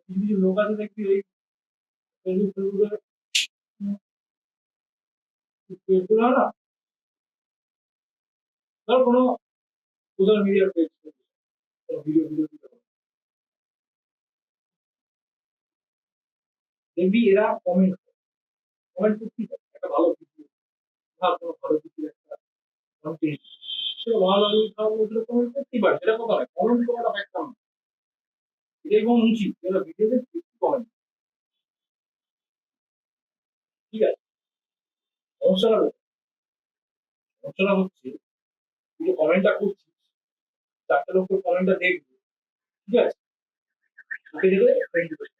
কিছু কিছু লোক আছে দেখবি ওই ফেসবুকে এগুলো হয় না, ধর কোনো সোশ্যাল মিডিয়ার পেজ ভিডিও ভিডিও দেখবি এরা কমেন্ট কমেন্ট করতেই থাকে একটা ভালো ভিডিও বা কোনো ভালো কিছু একটা কন্টেন্ট সেটা ভালো লাগলে তাও ওগুলো কমেন্ট করতেই পারে, সেটা কথা নয়, কমেন্ট করাটা একটা না, এটাই কোনো উচিত এরা ভিডিওতে কমেন্ট, ঠিক আছে। সমস্যাটা সমস্যাটা হচ্ছে তুই যে কমেন্টটা করছিস, চারটে লোক তোর কমেন্টটা দেখবে, ঠিক আছে, ওকে দেবে ফ্রেন্ড রিকোয়েস্ট,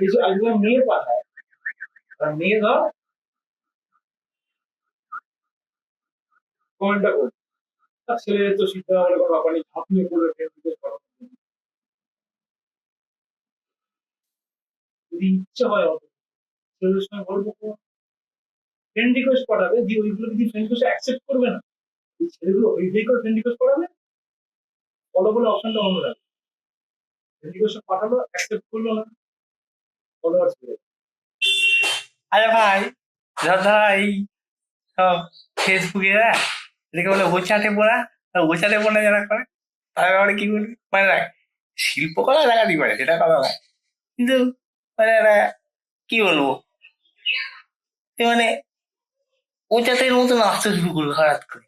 কিছু আরেকজন মেয়ে পাঠায়, আর মেয়ে ধর কমেন্টটা করবে, তার ছেলে তো শিক্ষা বলে কোনো ব্যাপার নেই, ঝাঁপিয়ে পড়বে ফ্রেন্ড রিকোয়েস্ট করার জন্য। যদি ইচ্ছা হয় অত ছেলেদের সঙ্গে গল্প ফ্রেন্ড রিকোয়েস্ট পাঠাবে, যে ওইগুলো যদি ফ্রেন্ড রিকোয়েস্ট অ্যাকসেপ্ট করবে না, এই ছেলেগুলো ওই করে ফ্রেন্ড রিকোয়েস্ট করাবে, ফলো বলে অপশনটা অন্য রাখবে, ফ্রেন্ড রিকোয়েস্ট পাঠালো অ্যাকসেপ্ট করলো না, ফলোয়ার্স বেড়ে যাবে। আরে ভাই, ধর এই সব ফেসবুকে এটাকে বলে ওচাটে পড়া, ওচাটে পড়া যারা করে তারা ব্যাপারে কি বলবি, মানে দেখ শিল্পকলা দেখাতেই পারে, সেটা কথা নয়, কিন্তু মানে একটা কি বলবো, মানে ওচাটের মতো নাচতে শুরু করলো হঠাৎ করে,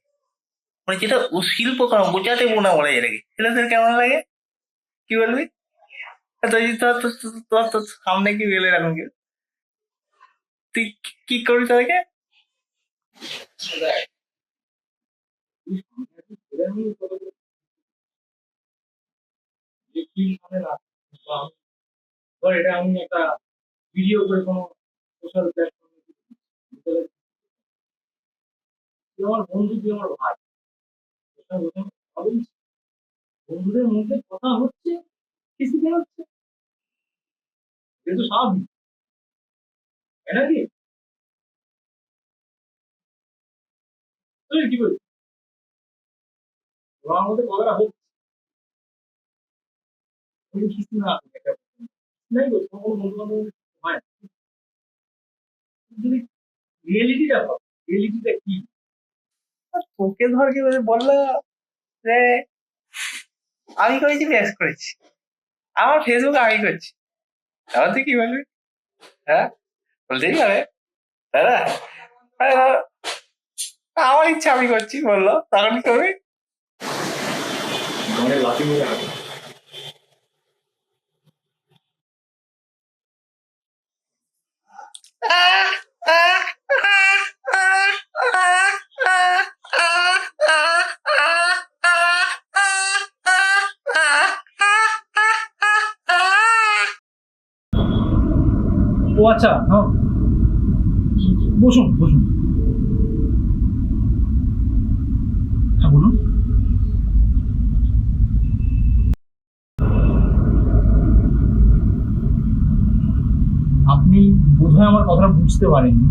মানে যেটা ও শিল্পকলা ওচাটে বোনা বলে এটাকে, সেটা তোর কেমন লাগে কি বলবি? তুই তোর তোর তোর তোর সামনে কি গেলে এরকম কি তুই কি করবি তাদেরকে? ধর এটা আমি একটা ভিডিও করে কোনো সোশ্যাল প্ল্যাটফর্মে তুই আমার বন্ধু, তুই আমার ভাই, বন্ধুদের মধ্যে কথা হচ্ছে, কিছু হচ্ছে, কিন্তু স্বাভাবিক, তাই নাকি? তুই কি বলছিস? আমার মধ্যে কথাটা হচ্ছে, কিছু না নাই তো কোনো বন্ধু বান্ধব হয় না। যদি রিয়েলিটিটা পাও, রিয়েলিটিটা কি? তোকে ধর কি বললো যে আমি করেছি ব্যাস করেছি, আমার ফেসবুক আমি করছি, তাহলে তুই কি বলবি? হ্যাঁ, বলতেই পারে দাদা আমার ইচ্ছা আমি করছি বললো, তখন কি করবি? মানে লাঠি মেরে হাঁটে। ও আচ্ছা, হ্যাঁ, বসুন বসুন, হ্যাঁ বলুন। আপনি বোধহয় আমার কথাটা বুঝতে পারেননি,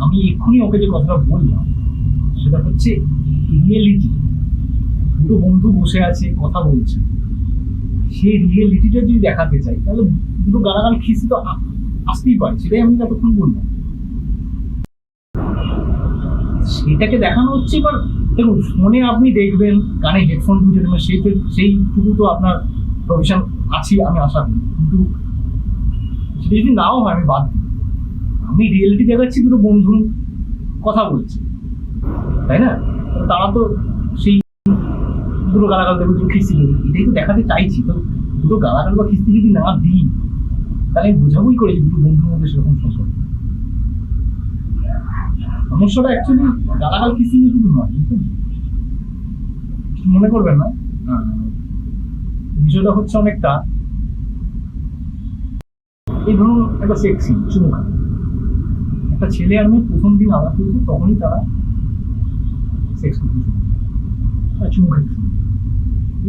আমি এক্ষুনি ওকে যে কথাটা বললাম সেটা হচ্ছে রিয়েলিটি। দুটো বন্ধু বসে আছে কথা বলছে, সেই রিয়েলিটিটা যদি দেখাতে চাই তাহলে দুটো গালাগাল খিস্তি তো আসতেই পারে, সেটাই আমি এতক্ষণ বললাম, সেটাকে দেখানো হচ্ছে। এবার দেখুন, ফোনে আপনি দেখবেন, কানে হেডফোন বুঝে দেবেন, সেইটুকু তো আপনার প্রফেশন আছি আমি আশা করি, কিন্তু সেটা যদি নাও হয় আমি বাদ দিই, আমি রিয়েলিটি দেখাচ্ছি, দুটো বন্ধু কথা বলছে, তাই না? তারা তো সেই দুটো গালাগাল দেবে, দুটো খিস্তি দেবে, এটাই তো দেখাতে চাইছি। তো দুটো গালাগাল বা খিস্তি যদি না দিই তাহলে আমি বোঝাবই করে দুটো বন্ধুর মধ্যে সেরকম সম্পর্ক। সমস্যাটা অ্যাকচুয়ালি গালাগাল খিস্তি নিয়ে শুধু নয়, মনে করবেন না, বিষয়টা হচ্ছে অনেকটা এই ধরুন একটা সেক্সি চুমু খায়, একটা ছেলে আর মেয়ে প্রথম দিন আলাপ করেছে, তখনই তারা সেক্স করতে শুরু করে, চুমু খেতে শুরু।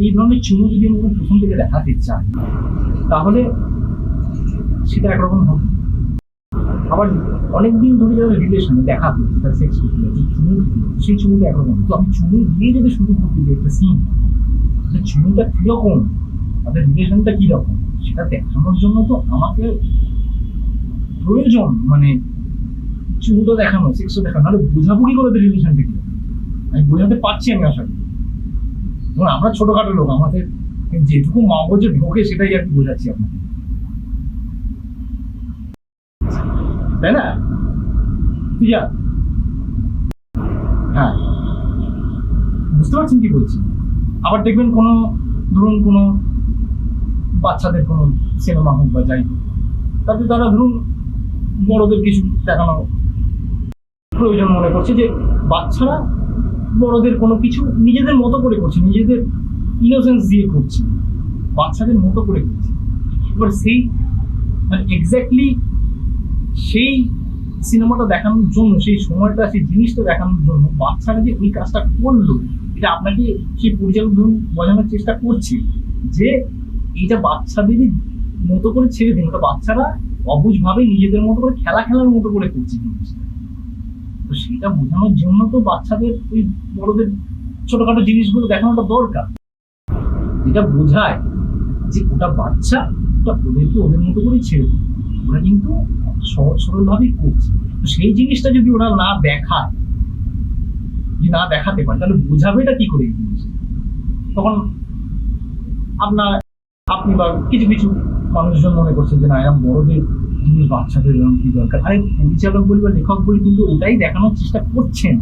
এই ধরনের চুমু যদি আমি প্রথম থেকে দেখাতে চাই তাহলে সেটা একরকম হবে। আবার অনেকদিন ধরে যারা রিলেশনে দেখা করছে, তারা সেক্স করতে যাচ্ছে, চুমু খেতে যাচ্ছে, সেই চুমুটা একরকম। তো আমি চুমু দিয়ে যদি শুরু করতে যাই একটা সিন, জীবনটা কিরকম, তাদের রিলেশনটা কিরকম, সেটা দেখানোর জন্য তো আমাকে প্রয়োজন, মানে চুলটা দেখানো, সেক্সও দেখানো, নাহলে বোঝাবো কি করে রিলেশনটা কি। আমি বোঝাতে পারছি, আমি আশা করি। এবং আমরা ছোটখাটো লোক, আমাদের যেটুকু মগজে ঢোকে সেটাই আর কি বোঝাচ্ছি আপনাকে, তাই না? তুই যা। হ্যাঁ, বুঝতে পারছেন কি বলছি? আবার দেখবেন কোনো, ধরুন কোনো বাচ্চাদের কোনো সিনেমা হোক বা যাই হোক, তাতে তারা ধরুন বড়দের কিছু দেখানো প্রয়োজন মনে করছে, যে বাচ্চারা বড়দের কোনো কিছু নিজেদের মতো করে করছে, নিজেদের ইনোসেন্স দিয়ে করছে, বাচ্চাদের মতো করে করছে। এবার সেই মানে এক্স্যাক্টলি সেই সিনেমাটা দেখানোর জন্য, সেই সময়টা, সেই জিনিসটা দেখানোর জন্য বাচ্চারা যে ওই কাজটা করলো, এটা আপনাকে সেই পরিচালক ধরুন বোঝানোর চেষ্টা করছে যে এইটা বাচ্চাদেরই মতো করে ছেড়ে দিন, ওটা বাচ্চারা অবুঝভাবে নিজেদের মতো করে খেলার মতো করে করছে জিনিসটা। তো সেটা বোঝানোর জন্য তো বাচ্চাদের ওই বড়দের ছোটখাটো জিনিসগুলো দেখানোটা দরকার, যেটা বোঝায় যে ওটা বাচ্চা, ওটা ওদেরকে ওদের মতো করে ছেড়ে দিই, ওরা কিন্তু সহজ সরল ভাবেই করছে। তো সেই জিনিসটা যদি ওরা না দেখায়, যদি না দেখাতে পারে, তাহলে বোঝাবে এটা কি করে এই জিনিসটা? তখন আপনার, আপনি বা কিছু কিছু মানুষজন মনে করছেন যে না, এরকম বড়দের জিনিস বাচ্চাদের এরকম কি দরকার। আরে পরিচালক বলি বা লেখক বলি কিন্তু ওটাই দেখানোর চেষ্টা করছেন।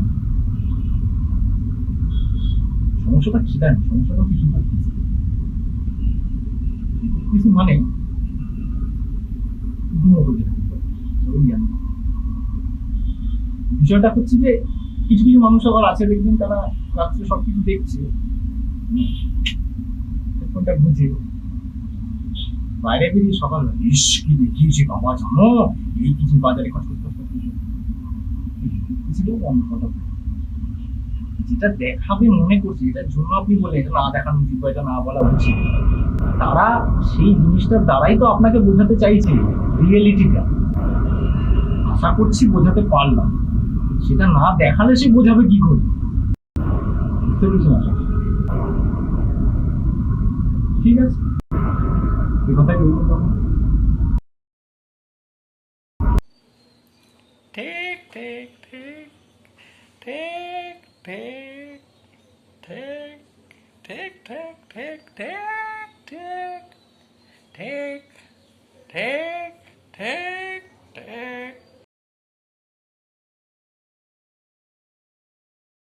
সমস্যাটা কি জানেন? সমস্যাটা হচ্ছে হিপোক্রিসি। হিপোক্রিসি মানে দুমতো যেটা জানি। বিষয়টা হচ্ছে যে কিছু কিছু মানুষ আবার আছে, দেখবেন তারা রাত্রে সবকিছু দেখছে, হেডফোনটা বুঝে বাইরে বেরিয়ে সকালবেলা ইস কি দেখিয়েছে বাবা, জানো এই কিছু বাজারে খরচ করতে ছিল অন্য কথা। যেটা দেখাবে মনে করছে, এটার জন্য আপনি বলে এটা না দেখানো উচিত বা এটা না বলা উচিত, তারা সেই জিনিসটার দ্বারাই তো আপনাকে বোঝাতে চাইছে রিয়েলিটিটা। আশা করছি বোঝাতে পারলাম। সেটা না দেখালে সে বোঝাবে কি করে? বুঝতে পেরেছেন? আশা করি। ঠিক আছে, এ কথাই বলবো তখন। ঠিক ঠিক ঠিক ঠিক ঠিক ঠিক ঠিক ঠিক ঠিক ঠিক ঠিক ঠিক